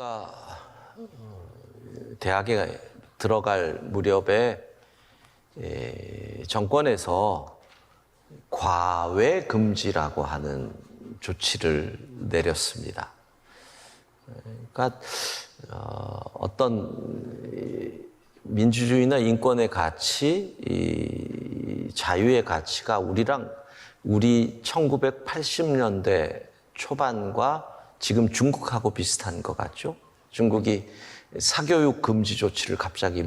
제가 대학에 들어갈 무렵에 정권에서 과외 금지라고 하는 조치를 내렸습니다. 그러니까 어떤 민주주의나 인권의 가치, 자유의 가치가 우리 1980년대 초반과 지금 중국하고 비슷한 것 같죠? 중국이 사교육 금지 조치를 갑자기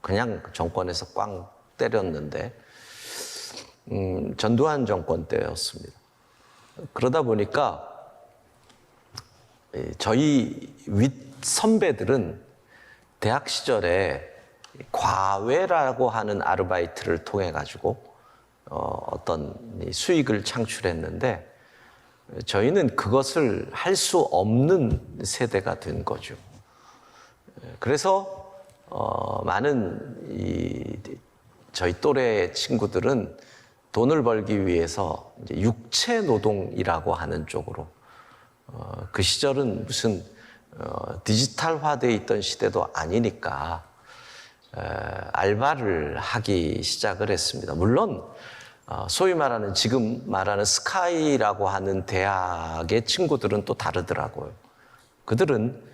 그냥 정권에서 꽝 때렸는데 전두환 정권 때였습니다. 그러다 보니까 저희 윗 선배들은 대학 시절에 과외라고 하는 아르바이트를 통해 가지고 어떤 수익을 창출했는데 저희는 그것을 할 수 없는 세대가 된 거죠. 그래서 많은 저희 또래 친구들은 돈을 벌기 위해서 이제 육체 노동이라고 하는 쪽으로 그 시절은 무슨 디지털화되어 있던 시대도 아니니까 알바를 하기 시작을 했습니다. 물론 소위 말하는 지금 말하는 스카이라고 하는 대학의 친구들은 또 다르더라고요. 그들은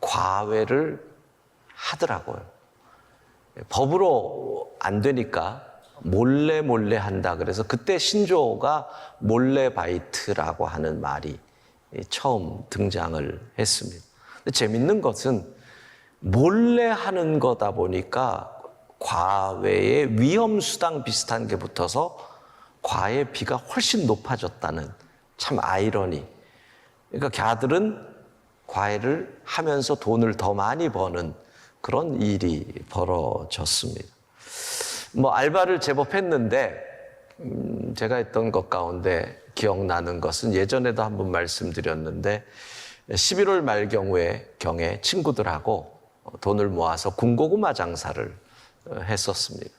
과외를 하더라고요. 법으로 안 되니까 몰래 한다. 그래서 그때 신조어가 몰래바이트라고 하는 말이 처음 등장을 했습니다. 근데 재밌는 것은 몰래 하는 거다 보니까 과외에 위험수당 비슷한 게 붙어서 과외비가 훨씬 높아졌다는 참 아이러니. 그러니까 걔들은 과외를 하면서 돈을 더 많이 버는 그런 일이 벌어졌습니다. 알바를 제법 했는데 제가 했던 것 가운데 기억나는 것은 예전에도 한번 말씀드렸는데 11월 말 경에 친구들하고 돈을 모아서 군고구마 장사를 했었습니다.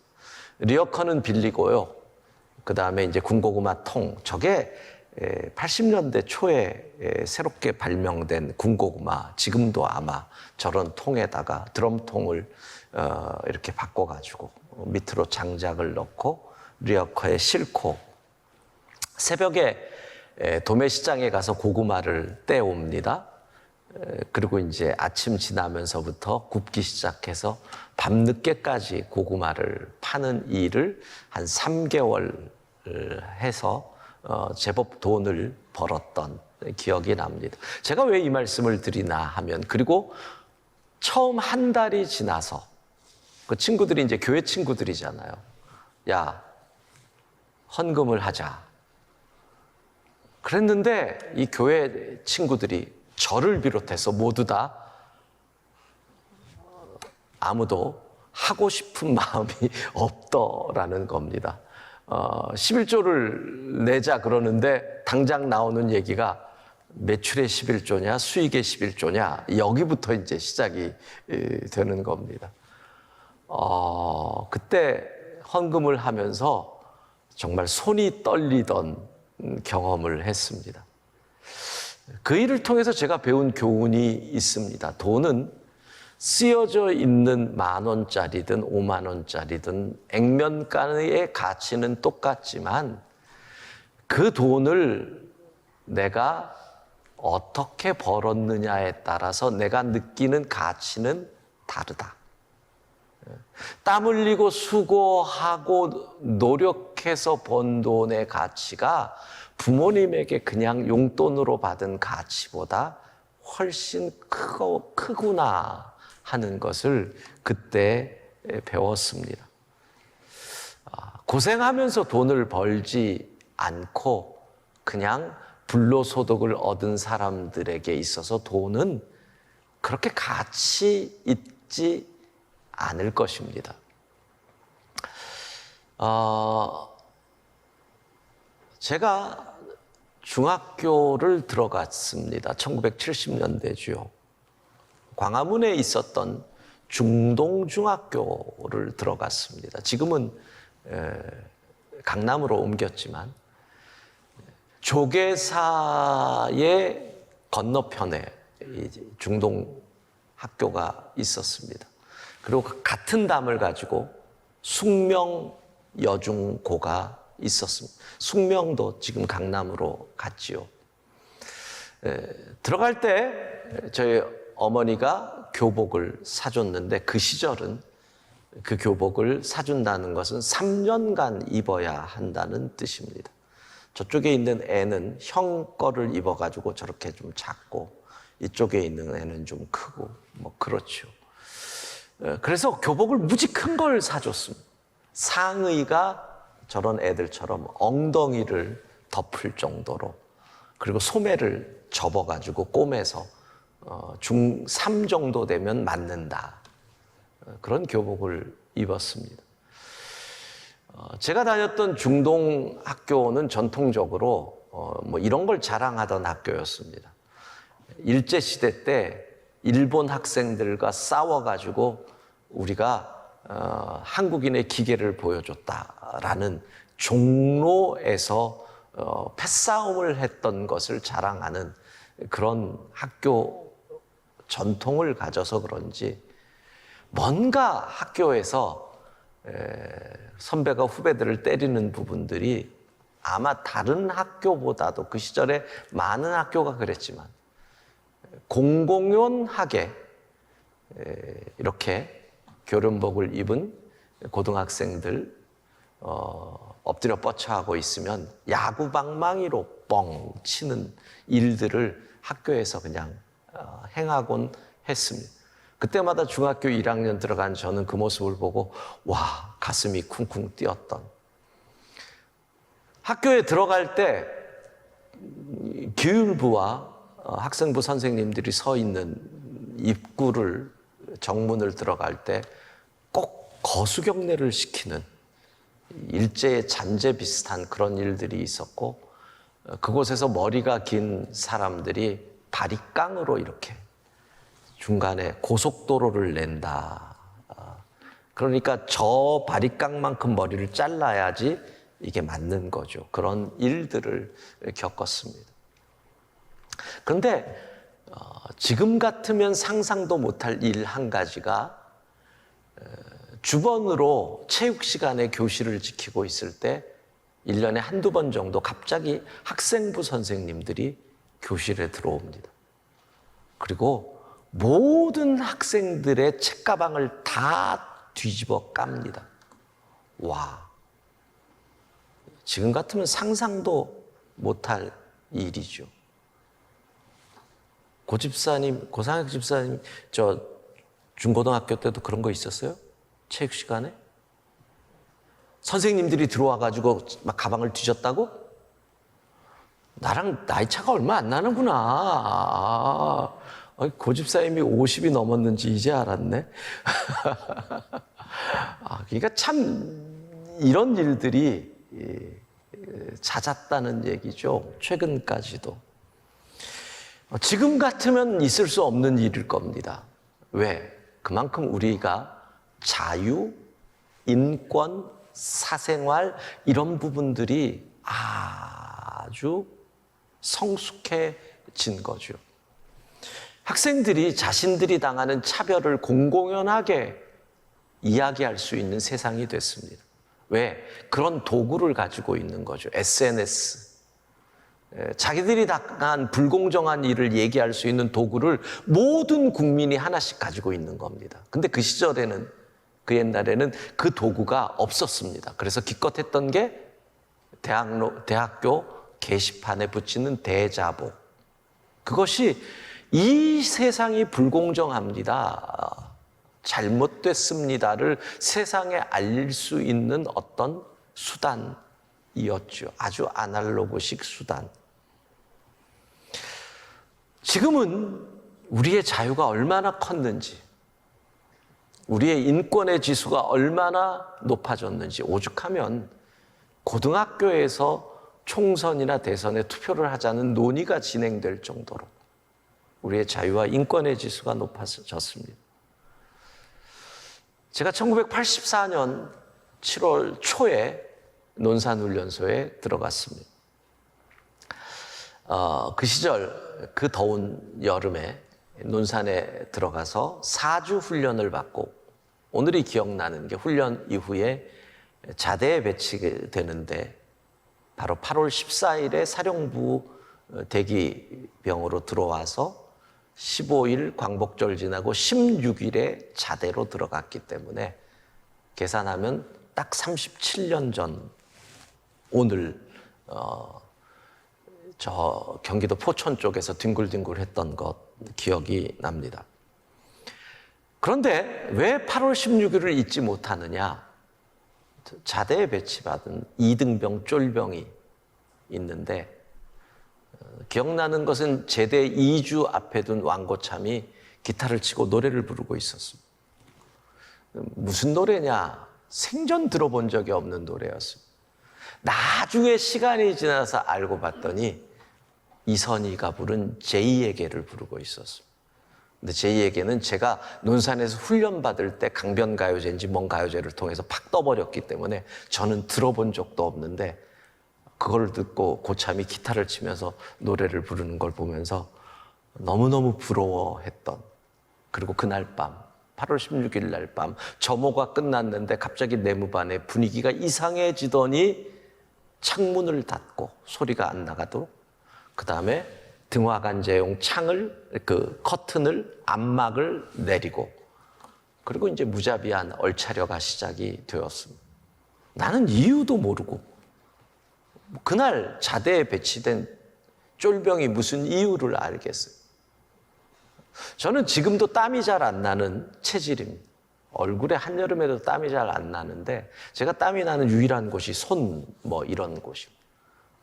리어커는 빌리고요. 그 다음에 이제 군고구마 통, 저게 80년대 초에 새롭게 발명된 군고구마, 지금도 아마 저런 통에다가 드럼통을 이렇게 바꿔가지고 밑으로 장작을 넣고 리어커에 싣고 새벽에 도매시장에 가서 고구마를 떼옵니다. 그리고 이제 아침 지나면서부터 굽기 시작해서 밤늦게까지 고구마를 파는 일을 한 3개월 해서 제법 돈을 벌었던 기억이 납니다. 제가 왜 이 말씀을 드리나 하면, 그리고 처음 한 달이 지나서 그 친구들이 이제 교회 친구들이잖아요. 야, 헌금을 하자. 그랬는데 이 교회 친구들이 저를 비롯해서 모두 다 아무도 하고 싶은 마음이 없더라는 겁니다. 11조를 내자 그러는데 당장 나오는 얘기가 매출의 11조냐 수익의 11조냐 여기부터 이제 시작이 되는 겁니다. 그때 헌금을 하면서 정말 손이 떨리던 경험을 했습니다. 그 일을 통해서 제가 배운 교훈이 있습니다. 돈은 쓰여져 있는 10,000원짜리든 50,000원짜리든 액면가의 가치는 똑같지만 그 돈을 내가 어떻게 벌었느냐에 따라서 내가 느끼는 가치는 다르다. 땀 흘리고 수고하고 노력해서 번 돈의 가치가 부모님에게 그냥 용돈으로 받은 가치보다 훨씬 크구나 하는 것을 그때 배웠습니다. 고생하면서 돈을 벌지 않고 그냥 불로소득을 얻은 사람들에게 있어서 돈은 그렇게 가치 있지 않을 것입니다. 제가 중학교를 들어갔습니다. 1970년대죠. 광화문에 있었던 중동중학교를 들어갔습니다. 지금은 강남으로 옮겼지만 조계사의 건너편에 중동 학교가 있었습니다. 그리고 같은 담을 가지고 숙명 여중고가 있었습니다. 숙명도 지금 강남으로 갔지요. 들어갈 때 저희 어머니가 교복을 사줬는데 그 시절은 그 교복을 사준다는 것은 3년간 입어야 한다는 뜻입니다. 저쪽에 있는 애는 형 거를 입어가지고 저렇게 좀 작고 이쪽에 있는 애는 좀 크고 뭐 그렇죠. 그래서 교복을 무지 큰 걸 사줬습니다. 상의가 저런 애들처럼 엉덩이를 덮을 정도로, 그리고 소매를 접어가지고 꼬매서 중3 정도 되면 맞는다. 그런 교복을 입었습니다. 제가 다녔던 중동 학교는 전통적으로 뭐 이런 걸 자랑하던 학교였습니다. 일제시대 때 일본 학생들과 싸워가지고 우리가 한국인의 기계를 보여줬다라는 종로에서 패싸움을 했던 것을 자랑하는 그런 학교 전통을 가져서 그런지 뭔가 학교에서 선배가 후배들을 때리는 부분들이 아마 다른 학교보다도 그 시절에 많은 학교가 그랬지만 공공연하게 이렇게 교련복을 입은 고등학생들 엎드려 뻗쳐하고 있으면 야구방망이로 뻥 치는 일들을 학교에서 그냥 행하곤 했습니다. 그때마다 중학교 1학년 들어간 저는 그 모습을 보고 와, 가슴이 쿵쿵 뛰었던. 학교에 들어갈 때 교육부와 학생부 선생님들이 서 있는 입구를, 정문을 들어갈 때 꼭 거수경례를 시키는 일제의 잔재 비슷한 그런 일들이 있었고, 그곳에서 머리가 긴 사람들이 바리깡으로 이렇게 중간에 고속도로를 낸다. 그러니까 저 바리깡만큼 머리를 잘라야지 이게 맞는 거죠. 그런 일들을 겪었습니다. 그런데 지금 같으면 상상도 못할 일 한 가지가, 주번으로 체육 시간에 교실을 지키고 있을 때 1년에 한두 번 정도 갑자기 학생부 선생님들이 교실에 들어옵니다. 그리고 모든 학생들의 책가방을 다 뒤집어 깝니다. 와, 지금 같으면 상상도 못할 일이죠. 고 집사님, 고상혁 집사님, 저 중고등학교 때도 그런 거 있었어요? 체육 시간에? 선생님들이 들어와가지고 막 가방을 뒤졌다고? 나랑 나이 차가 얼마 안 나는구나. 고 집사님이 50이 넘었는지 이제 알았네. 그러니까 참 이런 일들이 잦았다는 얘기죠. 최근까지도. 지금 같으면 있을 수 없는 일일 겁니다. 왜? 그만큼 우리가 자유, 인권, 사생활 이런 부분들이 아주 성숙해진 거죠. 학생들이 자신들이 당하는 차별을 공공연하게 이야기할 수 있는 세상이 됐습니다. 왜? 그런 도구를 가지고 있는 거죠. SNS. 자기들이 당한 불공정한 일을 얘기할 수 있는 도구를 모든 국민이 하나씩 가지고 있는 겁니다. 근데 그 시절에는, 그 옛날에는 그 도구가 없었습니다. 그래서 기껏했던 게 대학교 게시판에 붙이는 대자보. 그것이 이 세상이 불공정합니다, 잘못됐습니다를 세상에 알릴 수 있는 어떤 수단이었죠. 아주 아날로그식 수단. 지금은 우리의 자유가 얼마나 컸는지, 우리의 인권의 지수가 얼마나 높아졌는지 오죽하면 고등학교에서 총선이나 대선에 투표를 하자는 논의가 진행될 정도로 우리의 자유와 인권의 지수가 높아졌습니다. 제가 1984년 7월 초에 논산훈련소에 들어갔습니다. 그 시절 그 더운 여름에 논산에 들어가서 4주 훈련을 받고, 오늘이 기억나는 게 훈련 이후에 자대에 배치되는데 바로 8월 14일에 사령부 대기병으로 들어와서 15일 광복절 지나고 16일에 자대로 들어갔기 때문에 계산하면 딱 37년 전 오늘 저 경기도 포천 쪽에서 뒹굴뒹굴 했던 것 기억이 납니다. 그런데 왜 8월 16일을 잊지 못하느냐? 자대에 배치받은 이등병 쫄병이 있는데, 기억나는 것은 제대 2주 앞에 둔 왕고참이 기타를 치고 노래를 부르고 있었습니다. 무슨 노래냐? 생전 들어본 적이 없는 노래였습니다. 나중에 시간이 지나서 알고 봤더니 이선희가 부른 제2에게를 부르고 있었습니다. 근데 제2에게는 제가 논산에서 훈련받을 때 강변가요제인지 뭔 가요제를 통해서 팍 떠버렸기 때문에 저는 들어본 적도 없는데, 그걸 듣고 고참이 기타를 치면서 노래를 부르는 걸 보면서 너무너무 부러워했던, 그리고 그날 밤 8월 16일 날 밤 점호가 끝났는데 갑자기 내무반에 분위기가 이상해지더니 창문을 닫고 소리가 안 나가도록, 그 다음에 등화관제용 창을, 커튼을, 암막을 내리고, 그리고 이제 무자비한 얼차려가 시작이 되었습니다. 나는 이유도 모르고, 그날 자대에 배치된 쫄병이 무슨 이유를 알겠어요. 저는 지금도 땀이 잘 안 나는 체질입니다. 얼굴에 한여름에도 땀이 잘 안 나는데, 제가 땀이 나는 유일한 곳이 손, 이런 곳입니다.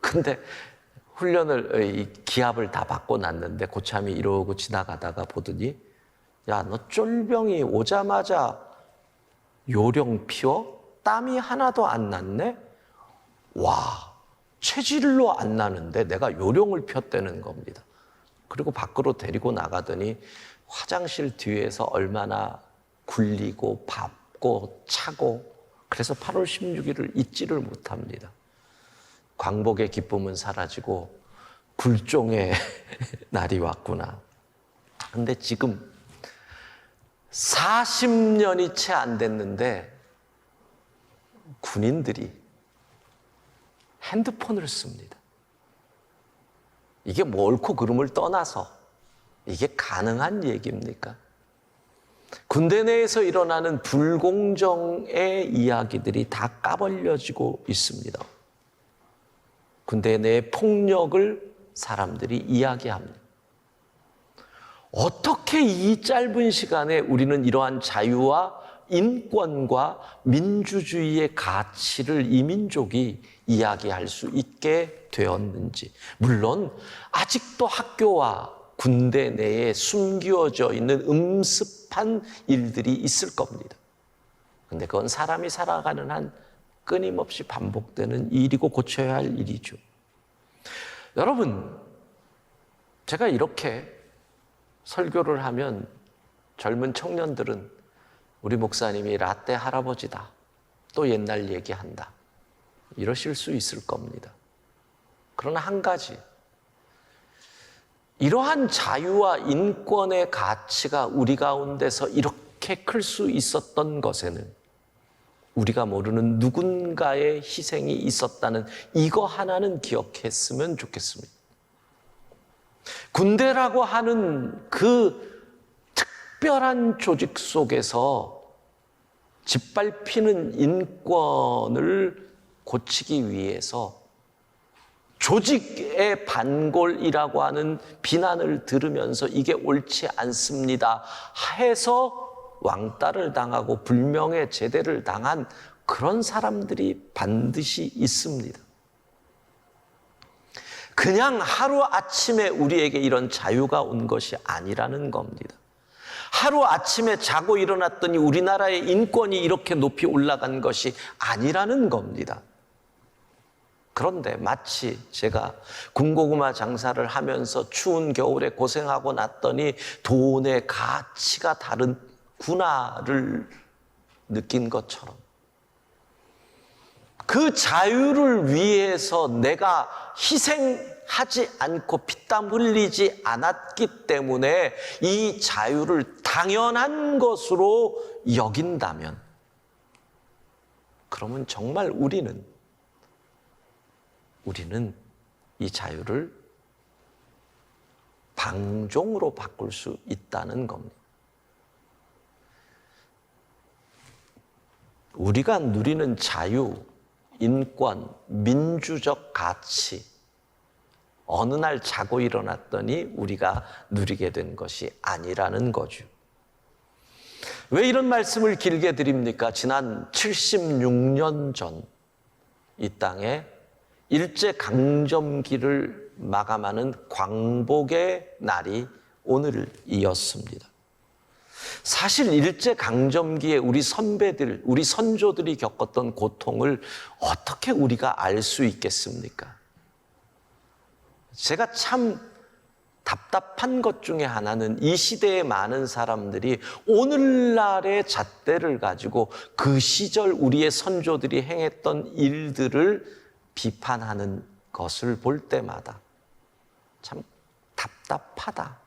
근데 훈련을, 기합을 다 받고 났는데 고참이 이러고 지나가다가 보더니, 야, 너 쫄병이 오자마자 요령 피워? 땀이 하나도 안 났네? 와, 체질로 안 나는데 내가 요령을 폈다는 겁니다. 그리고 밖으로 데리고 나가더니 화장실 뒤에서 얼마나 굴리고 밟고 차고, 그래서 8월 16일을 잊지를 못합니다. 광복의 기쁨은 사라지고 굴종의 날이 왔구나. 근데 지금 40년이 채 안 됐는데 군인들이 핸드폰을 씁니다. 이게 뭐 옳고 그름을 떠나서 이게 가능한 얘기입니까? 군대 내에서 일어나는 불공정의 이야기들이 다 까발려지고 있습니다. 군대 내의 폭력을 사람들이 이야기합니다. 어떻게 이 짧은 시간에 우리는 이러한 자유와 인권과 민주주의의 가치를 이 민족이 이야기할 수 있게 되었는지. 물론 아직도 학교와 군대 내에 숨겨져 있는 음습한 일들이 있을 겁니다. 근데 그건 사람이 살아가는 한 끊임없이 반복되는 일이고 고쳐야 할 일이죠. 여러분, 제가 이렇게 설교를 하면 젊은 청년들은 우리 목사님이 라떼 할아버지다, 또 옛날 얘기한다, 이러실 수 있을 겁니다. 그러나 한 가지, 이러한 자유와 인권의 가치가 우리 가운데서 이렇게 클 수 있었던 것에는 우리가 모르는 누군가의 희생이 있었다는 이거 하나는 기억했으면 좋겠습니다. 군대라고 하는 그 특별한 조직 속에서 짓밟히는 인권을 고치기 위해서 조직의 반골이라고 하는 비난을 들으면서 이게 옳지 않습니다 해서 왕따를 당하고 불명예 제대를 당한 그런 사람들이 반드시 있습니다. 그냥 하루아침에 우리에게 이런 자유가 온 것이 아니라는 겁니다. 하루아침에 자고 일어났더니 우리나라의 인권이 이렇게 높이 올라간 것이 아니라는 겁니다. 그런데 마치 제가 군고구마 장사를 하면서 추운 겨울에 고생하고 났더니 돈의 가치가 다르구나를 느낀 것처럼, 그 자유를 위해서 내가 희생하지 않고 피땀 흘리지 않았기 때문에 이 자유를 당연한 것으로 여긴다면, 그러면 정말 우리는 이 자유를 방종으로 바꿀 수 있다는 겁니다. 우리가 누리는 자유, 인권, 민주적 가치, 어느 날 자고 일어났더니 우리가 누리게 된 것이 아니라는 거죠. 왜 이런 말씀을 길게 드립니까? 지난 76년 전 이 땅에 일제강점기를 마감하는 광복의 날이 오늘이었습니다. 사실 일제강점기에 우리 선배들, 우리 선조들이 겪었던 고통을 어떻게 우리가 알 수 있겠습니까? 제가 참 답답한 것 중에 하나는 이 시대의 많은 사람들이 오늘날의 잣대를 가지고 그 시절 우리의 선조들이 행했던 일들을 비판하는 것을 볼 때마다 참 답답하다.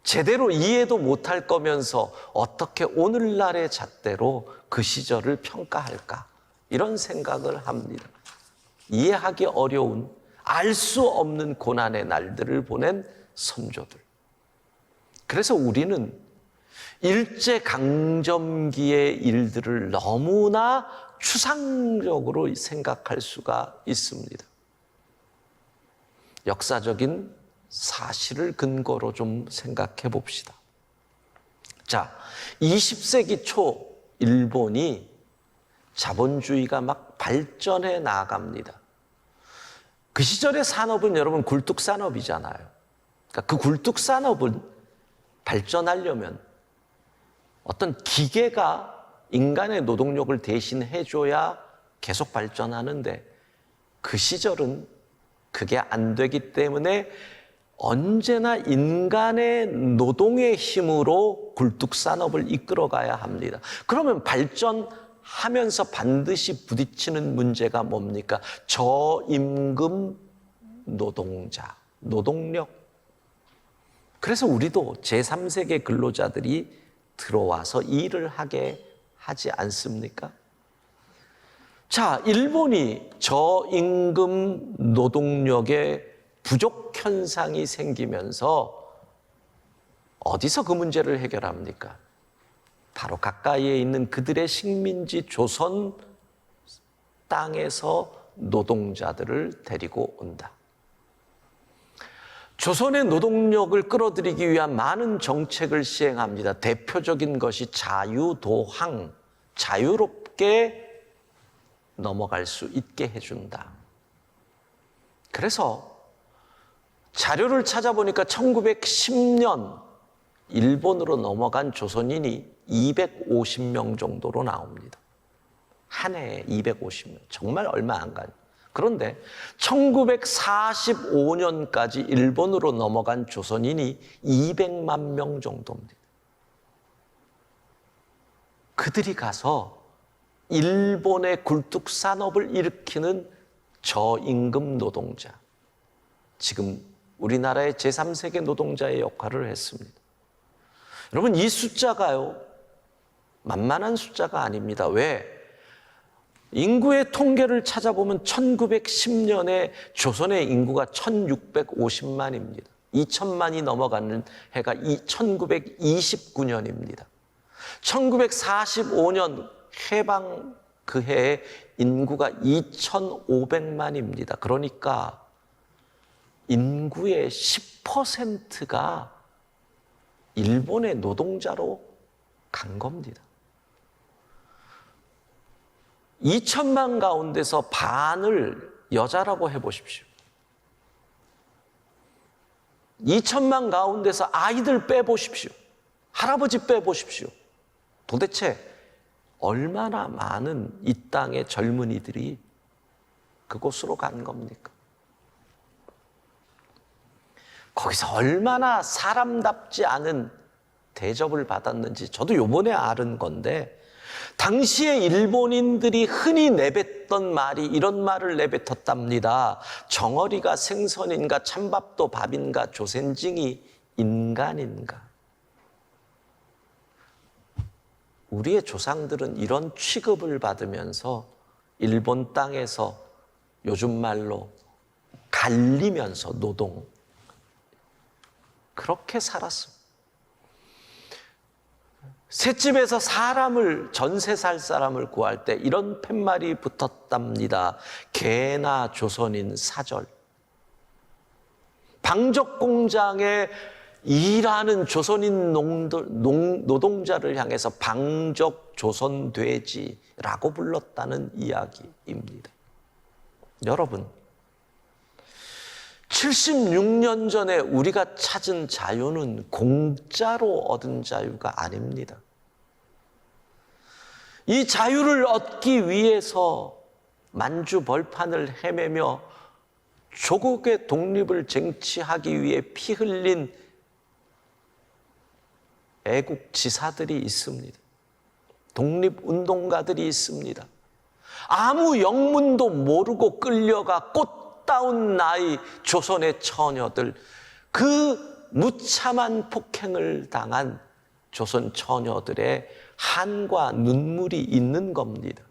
제대로 이해도 못할 거면서 어떻게 오늘날의 잣대로 그 시절을 평가할까? 이런 생각을 합니다. 이해하기 어려운, 알 수 없는 고난의 날들을 보낸 선조들. 그래서 우리는 일제강점기의 일들을 너무나 추상적으로 생각할 수가 있습니다. 역사적인 사실을 근거로 좀 생각해 봅시다. 자, 20세기 초 일본이 자본주의가 막 발전해 나갑니다. 그 시절의 산업은 여러분 굴뚝산업이잖아요. 그러니까 그 굴뚝산업은 발전하려면 어떤 기계가 인간의 노동력을 대신해 줘야 계속 발전하는데, 그 시절은 그게 안 되기 때문에 언제나 인간의 노동의 힘으로 굴뚝산업을 이끌어가야 합니다. 그러면 발전하면서 반드시 부딪히는 문제가 뭡니까? 저임금 노동자, 노동력. 그래서 우리도 제3세계 근로자들이 들어와서 일을 하게 하지 않습니까? 자, 일본이 저임금 노동력의 부족 현상이 생기면서 어디서 그 문제를 해결합니까? 바로 가까이에 있는 그들의 식민지 조선 땅에서 노동자들을 데리고 온다. 조선의 노동력을 끌어들이기 위한 많은 정책을 시행합니다. 대표적인 것이 자유도항, 자유롭게 넘어갈 수 있게 해준다. 그래서 자료를 찾아보니까 1910년 일본으로 넘어간 조선인이 250명 정도로 나옵니다. 한 해에 250명. 정말 얼마 안 가요. 그런데 1945년까지 일본으로 넘어간 조선인이 200만 명 정도입니다. 그들이 가서 일본의 굴뚝산업을 일으키는 저임금 노동자, 지금 우리나라의 제3세계 노동자의 역할을 했습니다. 여러분, 이 숫자가요, 만만한 숫자가 아닙니다. 왜? 인구의 통계를 찾아보면 1910년에 조선의 인구가 1650만입니다. 2000만이 넘어가는 해가 1929년입니다. 1945년 해방 그 해에 인구가 2500만입니다. 그러니까 인구의 10%가 일본의 노동자로 간 겁니다. 2000만 가운데서 반을 여자라고 해보십시오. 2000만 가운데서 아이들 빼보십시오. 할아버지 빼보십시오. 도대체 얼마나 많은 이 땅의 젊은이들이 그곳으로 간 겁니까? 거기서 얼마나 사람답지 않은 대접을 받았는지 저도 요번에 알은 건데, 당시에 일본인들이 흔히 내뱉던 말이 이런 말을 내뱉었답니다. 정어리가 생선인가 찬밥도 밥인가 조센징이 인간인가. 우리의 조상들은 이런 취급을 받으면서 일본 땅에서 요즘 말로 갈리면서 노동, 그렇게 살았습니다. 셋집에서 전세 살 사람을 구할 때 이런 팻말이 붙었답니다. 개나 조선인 사절. 방적 공장에 일하는 조선인 노동자를 향해서 방적 조선 돼지라고 불렀다는 이야기입니다. 여러분, 76년 전에 우리가 찾은 자유는 공짜로 얻은 자유가 아닙니다. 이 자유를 얻기 위해서 만주벌판을 헤매며 조국의 독립을 쟁취하기 위해 피 흘린 애국지사들이 있습니다. 독립운동가들이 있습니다. 아무 영문도 모르고 끌려가 꽃다운 나이 조선의 처녀들, 그 무참한 폭행을 당한 조선 처녀들의 한과 눈물이 있는 겁니다.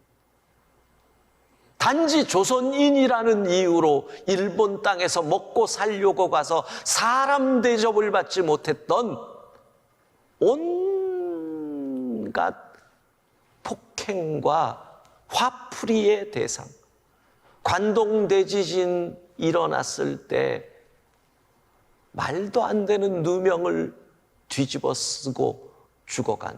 단지 조선인이라는 이유로 일본 땅에서 먹고 살려고 가서 사람 대접을 받지 못했던 온갖 폭행과 화풀이의 대상, 관동대지진 일어났을 때 말도 안 되는 누명을 뒤집어 쓰고 죽어간,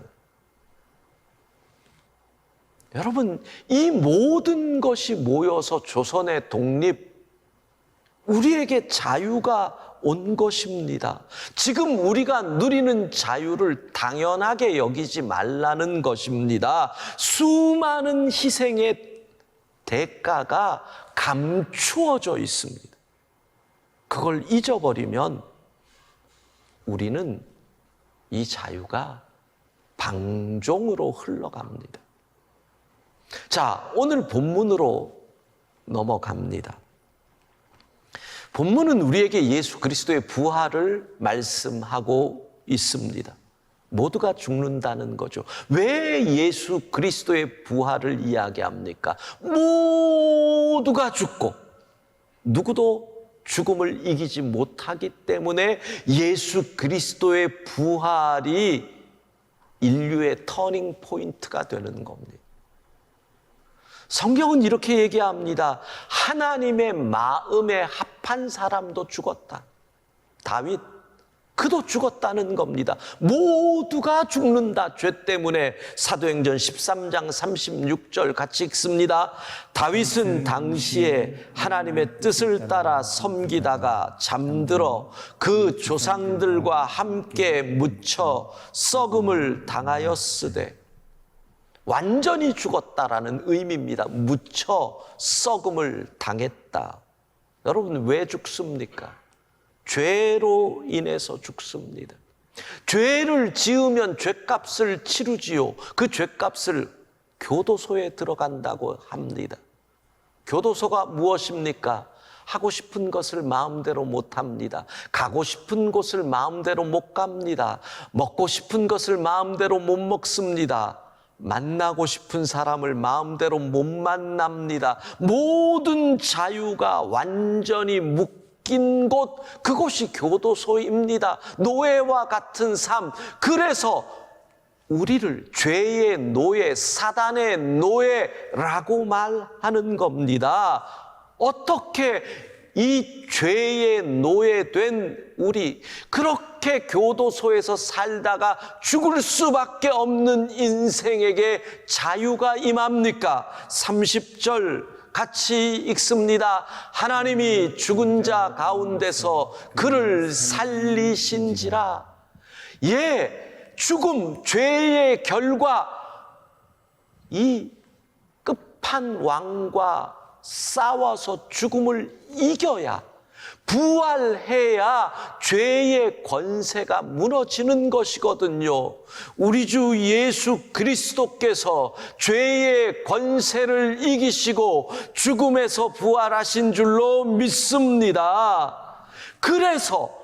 여러분, 이 모든 것이 모여서 조선의 독립, 우리에게 자유가 온 것입니다. 지금 우리가 누리는 자유를 당연하게 여기지 말라는 것입니다. 수많은 희생의 대가가 감추어져 있습니다. 그걸 잊어버리면 우리는 이 자유가 방종으로 흘러갑니다. 자, 오늘 본문으로 넘어갑니다. 본문은 우리에게 예수 그리스도의 부활을 말씀하고 있습니다. 모두가 죽는다는 거죠. 왜 예수 그리스도의 부활을 이야기합니까? 모두가 죽고 누구도 죽음을 이기지 못하기 때문에 예수 그리스도의 부활이 인류의 터닝 포인트가 되는 겁니다. 성경은 이렇게 얘기합니다. 하나님의 마음에 합한 사람도 죽었다. 다윗, 그도 죽었다는 겁니다. 모두가 죽는다. 죄 때문에. 사도행전 13장 36절 같이 읽습니다. 다윗은 당시에 하나님의 뜻을 따라 섬기다가 잠들어 그 조상들과 함께 묻혀 썩음을 당하였으되, 완전히 죽었다라는 의미입니다. 묻혀 썩음을 당했다. 여러분, 왜 죽습니까? 죄로 인해서 죽습니다. 죄를 지으면 죄값을 치르지요. 그 죄값을 교도소에 들어간다고 합니다. 교도소가 무엇입니까? 하고 싶은 것을 마음대로 못 합니다. 가고 싶은 곳을 마음대로 못 갑니다. 먹고 싶은 것을 마음대로 못 먹습니다. 만나고 싶은 사람을 마음대로 못 만납니다. 모든 자유가 완전히 묶인 곳, 그곳이 교도소입니다. 노예와 같은 삶. 그래서 우리를 죄의 노예, 사단의 노예라고 말하는 겁니다. 어떻게 이 죄의 노예된 우리, 그렇게 교도소에서 살다가 죽을 수밖에 없는 인생에게 자유가 임합니까? 30절 같이 읽습니다. 하나님이 죽은 자 가운데서 그를 살리신지라. 예, 죽음, 죄의 결과, 이 끝판왕과 싸워서 죽음을 이겨야, 부활해야 죄의 권세가 무너지는 것이거든요. 우리 주 예수 그리스도께서 죄의 권세를 이기시고 죽음에서 부활하신 줄로 믿습니다. 그래서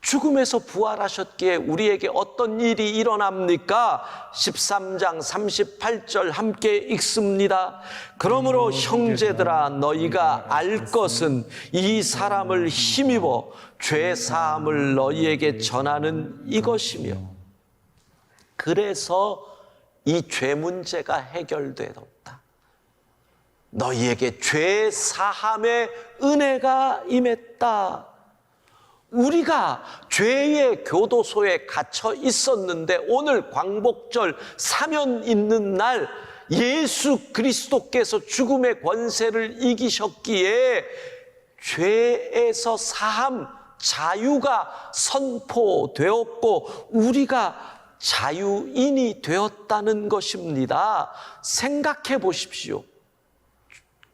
죽음에서 부활하셨기에 우리에게 어떤 일이 일어납니까? 13장 38절 함께 읽습니다. 그러므로 형제들아 너희가 알 것은 이 사람을 힘입어 죄 사함을 너희에게 전하는 이것이며, 그래서 이 죄 문제가 해결되었다. 너희에게 죄 사함의 은혜가 임했다. 우리가 죄의 교도소에 갇혀 있었는데 오늘 광복절 사면 있는 날 예수 그리스도께서 죽음의 권세를 이기셨기에 죄에서 사함, 자유가 선포되었고 우리가 자유인이 되었다는 것입니다. 생각해 보십시오.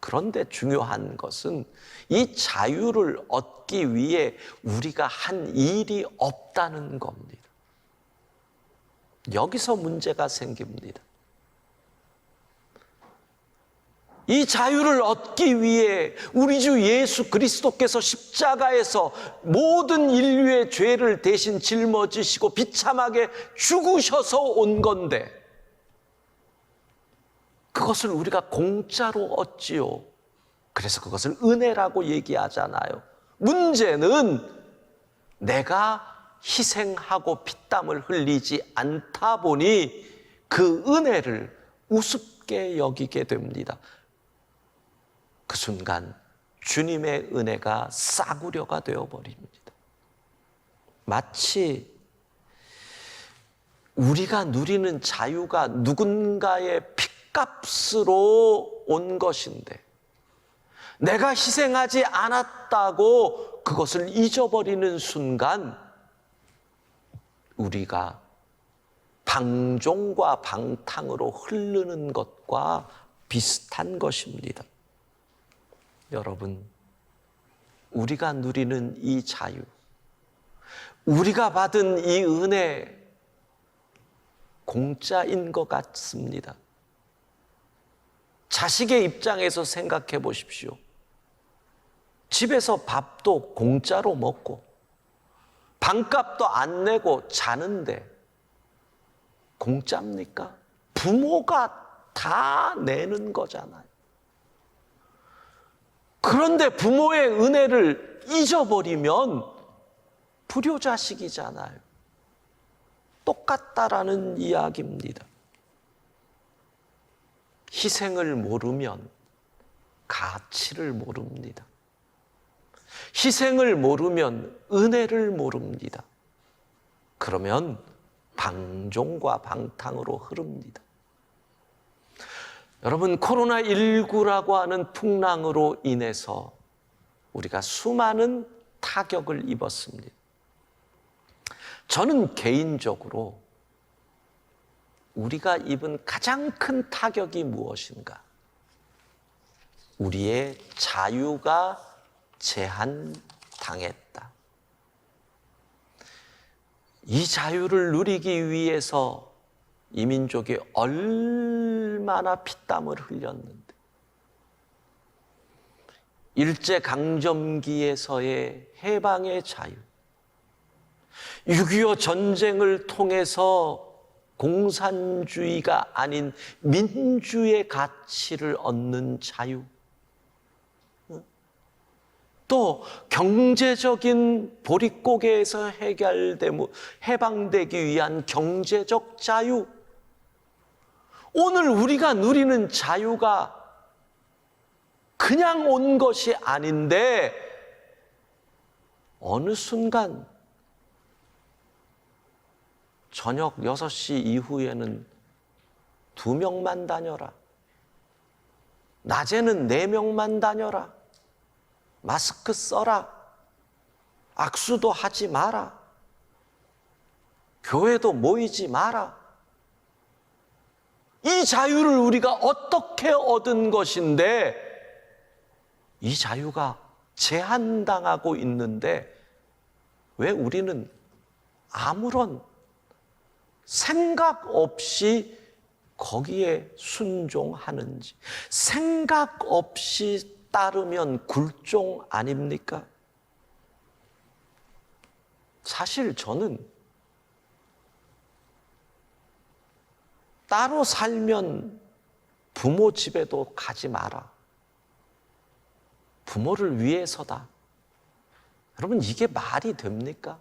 그런데 중요한 것은 이 자유를 얻기 위해 우리가 한 일이 없다는 겁니다. 여기서 문제가 생깁니다. 이 자유를 얻기 위해 우리 주 예수 그리스도께서 십자가에서 모든 인류의 죄를 대신 짊어지시고 비참하게 죽으셔서 온 건데 그것을 우리가 공짜로 얻지요. 그래서 그것을 은혜라고 얘기하잖아요. 문제는 내가 희생하고 피땀을 흘리지 않다 보니 그 은혜를 우습게 여기게 됩니다. 그 순간 주님의 은혜가 싸구려가 되어버립니다. 마치 우리가 누리는 자유가 누군가의 핏값으로 온 것인데 내가 희생하지 않았다고 그것을 잊어버리는 순간 우리가 방종과 방탕으로 흐르는 것과 비슷한 것입니다. 여러분, 우리가 누리는 이 자유, 우리가 받은 이 은혜 공짜인 것 같습니다. 자식의 입장에서 생각해 보십시오. 집에서 밥도 공짜로 먹고 방값도 안 내고 자는데 공짜입니까? 부모가 다 내는 거잖아요. 그런데 부모의 은혜를 잊어버리면 불효자식이잖아요. 똑같다라는 이야기입니다. 희생을 모르면 가치를 모릅니다. 희생을 모르면 은혜를 모릅니다. 그러면 방종과 방탕으로 흐릅니다. 여러분, 코로나19라고 하는 풍랑으로 인해서 우리가 수많은 타격을 입었습니다. 저는 개인적으로 우리가 입은 가장 큰 타격이 무엇인가? 우리의 자유가 제한당했다. 이 자유를 누리기 위해서 이 민족이 얼마나 피땀을 흘렸는데, 일제강점기에서의 해방의 자유, 6.25 전쟁을 통해서 공산주의가 아닌 민주의 가치를 얻는 자유, 또 경제적인 보릿고개에서 해방되기 위한 경제적 자유, 오늘 우리가 누리는 자유가 그냥 온 것이 아닌데 어느 순간 저녁 6시 이후에는 2명만 다녀라, 낮에는 4명만 다녀라, 마스크 써라, 악수도 하지 마라, 교회도 모이지 마라. 이 자유를 우리가 어떻게 얻은 것인데 이 자유가 제한당하고 있는데 왜 우리는 아무런 생각 없이 거기에 순종하는지, 생각 없이 따르면 굴종 아닙니까? 사실 저는 따로 살면 부모 집에도 가지 마라. 부모를 위해서다. 여러분, 이게 말이 됩니까?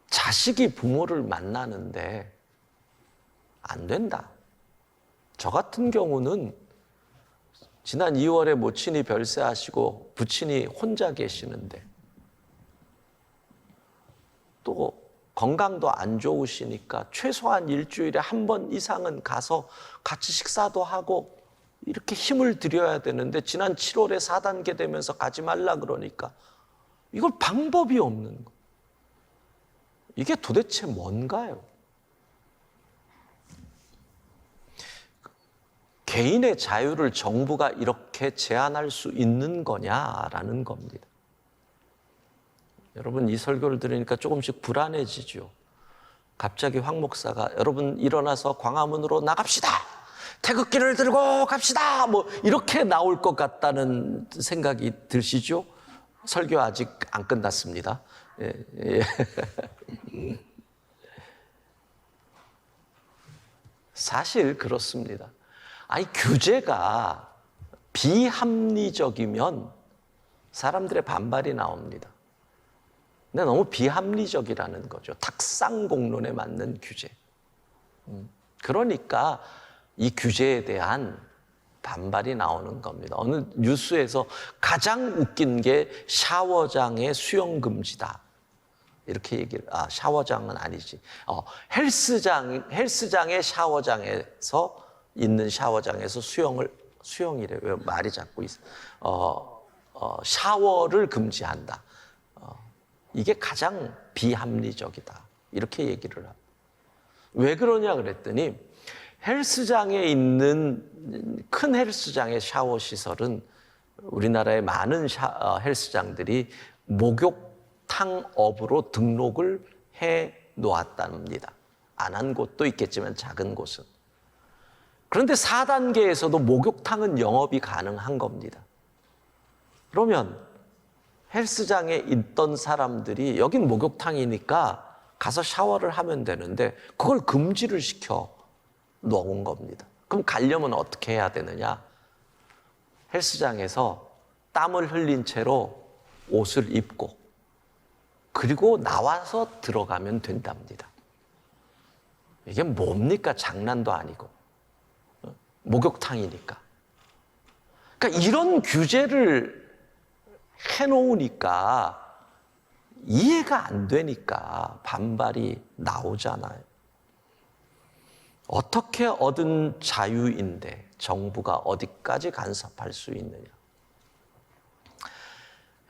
자식이 부모를 만나는데 안 된다. 저 같은 경우는 지난 2월에 모친이 별세하시고 부친이 혼자 계시는데 또 건강도 안 좋으시니까 최소한 일주일에 한 번 이상은 가서 같이 식사도 하고 이렇게 힘을 들여야 되는데 지난 7월에 4단계 되면서 가지 말라 그러니까 이걸 방법이 없는 거. 이게 도대체 뭔가요? 개인의 자유를 정부가 이렇게 제한할 수 있는 거냐라는 겁니다. 여러분, 이 설교를 들으니까 조금씩 불안해지죠. 갑자기 황 목사가 여러분 일어나서 광화문으로 나갑시다. 태극기를 들고 갑시다. 뭐 이렇게 나올 것 같다는 생각이 드시죠? 설교 아직 안 끝났습니다. 예, 예. 사실 그렇습니다. 아니, 규제가 비합리적이면 사람들의 반발이 나옵니다. 근데 너무 비합리적이라는 거죠. 탁상공론에 맞는 규제. 그러니까 이 규제에 대한 반발이 나오는 겁니다. 어느 뉴스에서 가장 웃긴 게 샤워장의 수영 금지다. 이렇게 얘기를, 샤워장은 아니지. 헬스장의 샤워장에서 있는 샤워장에서 수영이래. 왜 말이 자꾸 있어. 샤워를 금지한다. 이게 가장 비합리적이다. 이렇게 얘기를 합니다. 왜 그러냐 그랬더니 헬스장에 있는 큰 헬스장의 샤워 시설은 우리나라의 많은 헬스장들이 목욕탕업으로 등록을 해 놓았답니다. 안 한 곳도 있겠지만 작은 곳은. 그런데 4단계에서도 목욕탕은 영업이 가능한 겁니다. 그러면 헬스장에 있던 사람들이 여긴 목욕탕이니까 가서 샤워를 하면 되는데 그걸 금지를 시켜 놓은 겁니다. 그럼 가려면 어떻게 해야 되느냐? 헬스장에서 땀을 흘린 채로 옷을 입고 그리고 나와서 들어가면 된답니다. 이게 뭡니까? 장난도 아니고. 목욕탕이니까. 그러니까 이런 규제를 해놓으니까 이해가 안 되니까 반발이 나오잖아요. 어떻게 얻은 자유인데 정부가 어디까지 간섭할 수 있느냐.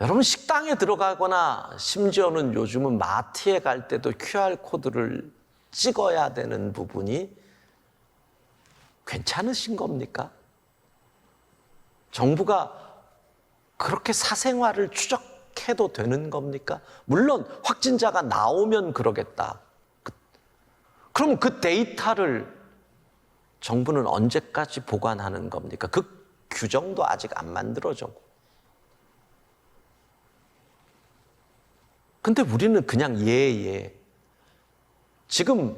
여러분, 식당에 들어가거나 심지어는 요즘은 마트에 갈 때도 QR코드를 찍어야 되는 부분이 괜찮으신 겁니까? 정부가 그렇게 사생활을 추적해도 되는 겁니까? 물론 확진자가 나오면 그러겠다. 그럼 그 데이터를 정부는 언제까지 보관하는 겁니까? 그 규정도 아직 안 만들어졌고. 근데 우리는 그냥 예. 지금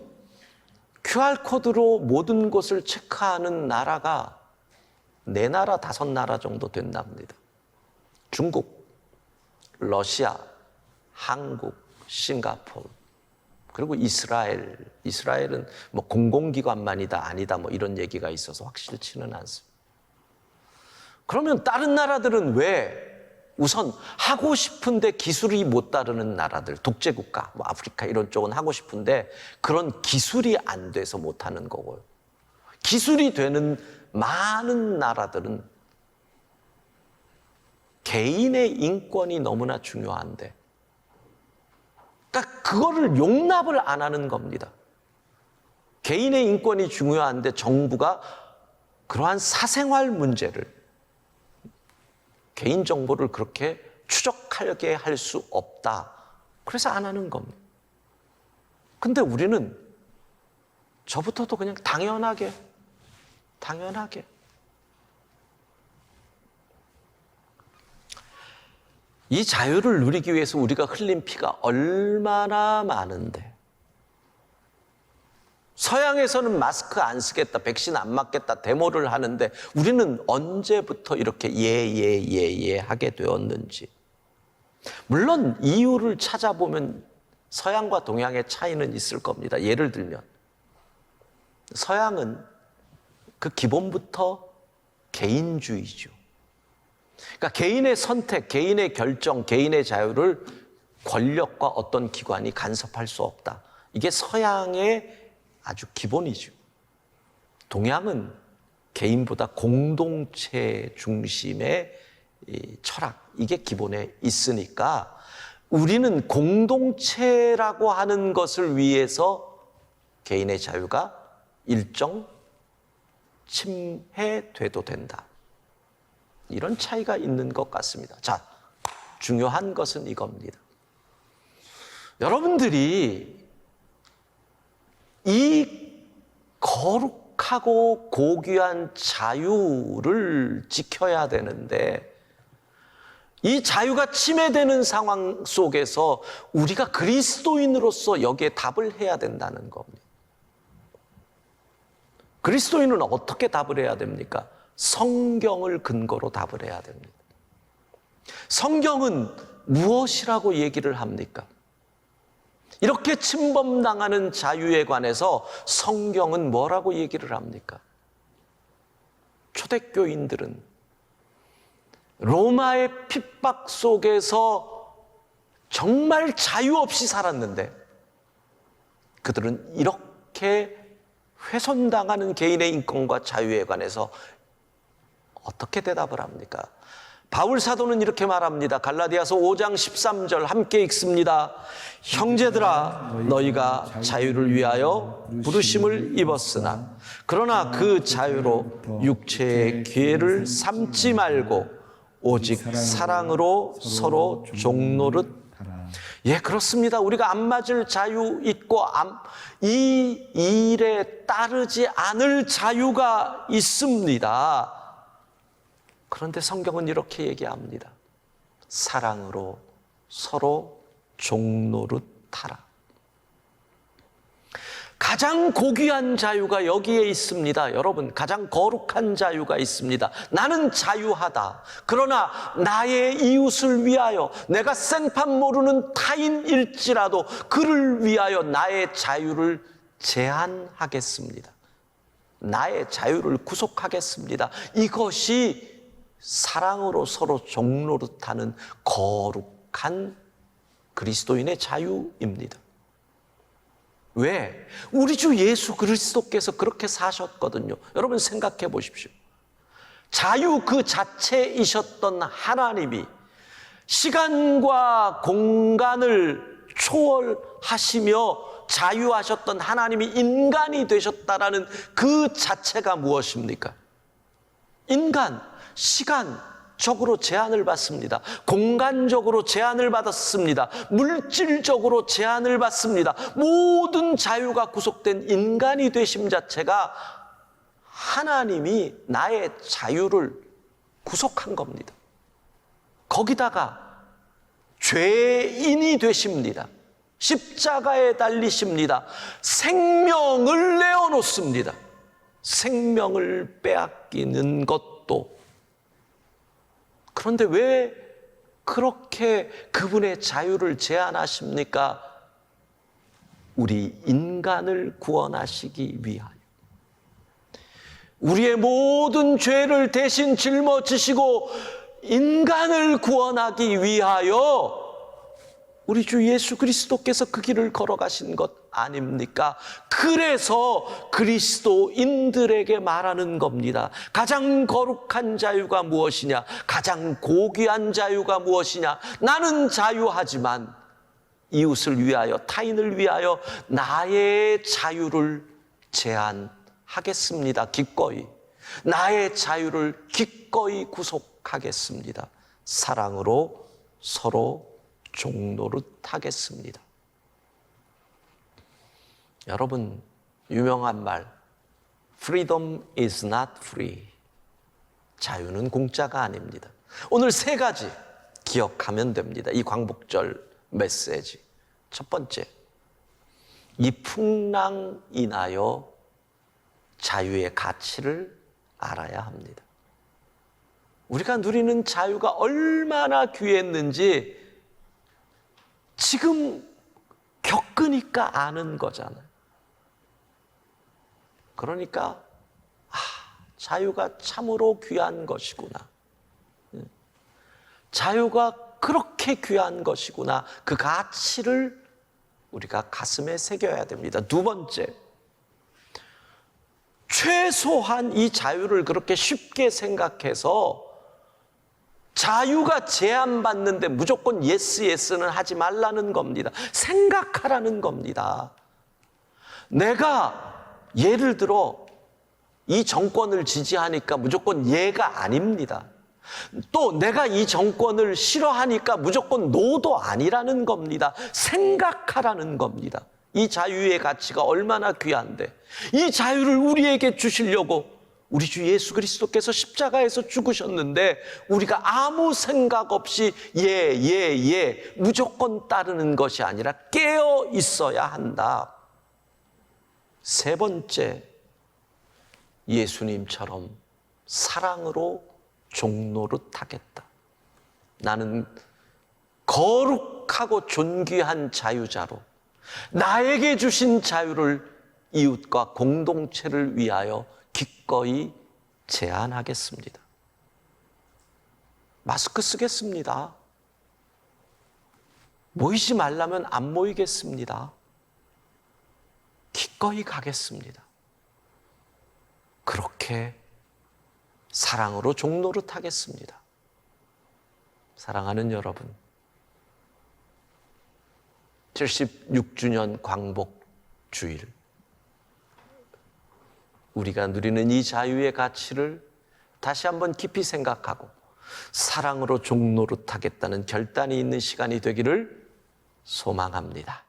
QR코드로 모든 것을 체크하는 나라가 4나라, 5나라 정도 된답니다. 중국, 러시아, 한국, 싱가포르, 그리고 이스라엘. 이스라엘은 뭐 공공기관만이다, 아니다, 뭐 이런 얘기가 있어서 확실치는 않습니다. 그러면 다른 나라들은 왜 우선 하고 싶은데 기술이 못 따르는 나라들, 독재국가, 뭐 아프리카 이런 쪽은 하고 싶은데 그런 기술이 안 돼서 못 하는 거고요. 기술이 되는 많은 나라들은 개인의 인권이 너무나 중요한데, 그러니까 그거를 용납을 안 하는 겁니다. 개인의 인권이 중요한데 정부가 그러한 사생활 문제를 개인정보를 그렇게 추적하게 할 수 없다. 그래서 안 하는 겁니다. 근데 우리는 저부터도 그냥 당연하게 이 자유를 누리기 위해서 우리가 흘린 피가 얼마나 많은데, 서양에서는 마스크 안 쓰겠다, 백신 안 맞겠다, 데모를 하는데 우리는 언제부터 이렇게 예 하게 되었는지. 물론 이유를 찾아보면 서양과 동양의 차이는 있을 겁니다. 예를 들면 서양은 그 기본부터 개인주의죠. 그러니까 개인의 선택, 개인의 결정, 개인의 자유를 권력과 어떤 기관이 간섭할 수 없다. 이게 서양의 아주 기본이죠. 동양은 개인보다 공동체 중심의 이 철학, 이게 기본에 있으니까 우리는 공동체라고 하는 것을 위해서 개인의 자유가 일정 침해돼도 된다. 이런 차이가 있는 것 같습니다. 자, 중요한 것은 이겁니다. 여러분들이 이 거룩하고 고귀한 자유를 지켜야 되는데, 이 자유가 침해되는 상황 속에서 우리가 그리스도인으로서 여기에 답을 해야 된다는 겁니다. 그리스도인은 어떻게 답을 해야 됩니까? 성경을 근거로 답을 해야 됩니다. 성경은 무엇이라고 얘기를 합니까? 이렇게 침범당하는 자유에 관해서 성경은 뭐라고 얘기를 합니까? 초대교인들은 로마의 핍박 속에서 정말 자유 없이 살았는데 그들은 이렇게 훼손당하는 개인의 인권과 자유에 관해서 어떻게 대답을 합니까? 바울 사도는 이렇게 말합니다. 갈라디아서 5장 13절 함께 읽습니다. 형제들아, 너희가 자유를 위하여 부르심을 입었으나 그러나 그 자유로 육체의 기회를 삼지 말고 오직 사랑으로 서로 종노릇. 예, 그렇습니다. 우리가 안 맞을 자유 있고 이 일에 따르지 않을 자유가 있습니다. 그런데 성경은 이렇게 얘기합니다. 사랑으로 서로 종노릇하라. 가장 고귀한 자유가 여기에 있습니다. 여러분, 가장 거룩한 자유가 있습니다. 나는 자유하다. 그러나 나의 이웃을 위하여, 내가 생판 모르는 타인일지라도 그를 위하여 나의 자유를 제한하겠습니다. 나의 자유를 구속하겠습니다. 이것이 사랑으로 서로 종노릇하는 거룩한 그리스도인의 자유입니다. 왜? 우리 주 예수 그리스도께서 그렇게 사셨거든요. 여러분 생각해 보십시오. 자유 그 자체이셨던 하나님이 시간과 공간을 초월하시며 자유하셨던 하나님이 인간이 되셨다라는 그 자체가 무엇입니까? 인간, 시간적으로 제한을 받습니다. 공간적으로 제한을 받았습니다. 물질적으로 제한을 받습니다. 모든 자유가 구속된 인간이 되심 자체가 하나님이 나의 자유를 구속한 겁니다. 거기다가 죄인이 되십니다. 십자가에 달리십니다. 생명을 내어놓습니다. 생명을 빼앗기는 것도. 그런데 왜 그렇게 그분의 자유를 제한하십니까? 우리 인간을 구원하시기 위하여. 우리의 모든 죄를 대신 짊어지시고 인간을 구원하기 위하여 우리 주 예수 그리스도께서 그 길을 걸어가신 것 아닙니까? 그래서 그리스도인들에게 말하는 겁니다. 가장 거룩한 자유가 무엇이냐? 가장 고귀한 자유가 무엇이냐? 나는 자유하지만 이웃을 위하여, 타인을 위하여 나의 자유를 제한하겠습니다. 기꺼이. 나의 자유를 기꺼이 구속하겠습니다. 사랑으로 서로 종노릇하겠습니다. 여러분, 유명한 말, Freedom is not free. 자유는 공짜가 아닙니다. 오늘 세 가지 기억하면 됩니다. 이 광복절 메시지. 첫 번째, 이 풍랑 인하여 자유의 가치를 알아야 합니다. 우리가 누리는 자유가 얼마나 귀했는지 지금 겪으니까 아는 거잖아요. 그러니까 자유가 참으로 귀한 것이구나. 자유가 그렇게 귀한 것이구나. 그 가치를 우리가 가슴에 새겨야 됩니다. 두 번째, 최소한 이 자유를 그렇게 쉽게 생각해서 자유가 제한받는데 무조건 예스는 하지 말라는 겁니다. 생각하라는 겁니다. 내가 예를 들어 이 정권을 지지하니까 무조건 예가 아닙니다. 또 내가 이 정권을 싫어하니까 무조건 노도 아니라는 겁니다. 생각하라는 겁니다. 이 자유의 가치가 얼마나 귀한데 이 자유를 우리에게 주시려고 우리 주 예수 그리스도께서 십자가에서 죽으셨는데 우리가 아무 생각 없이 무조건 따르는 것이 아니라 깨어 있어야 한다. 세 번째, 예수님처럼 사랑으로 종노릇하겠다. 나는 거룩하고 존귀한 자유자로 나에게 주신 자유를 이웃과 공동체를 위하여 기꺼이 제안하겠습니다. 마스크 쓰겠습니다. 모이지 말라면 안 모이겠습니다. 기꺼이 가겠습니다. 그렇게 사랑으로 종노릇하겠습니다. 사랑하는 여러분, 76주년 광복 주일, 우리가 누리는 이 자유의 가치를 다시 한번 깊이 생각하고 사랑으로 종노릇하겠다는 결단이 있는 시간이 되기를 소망합니다.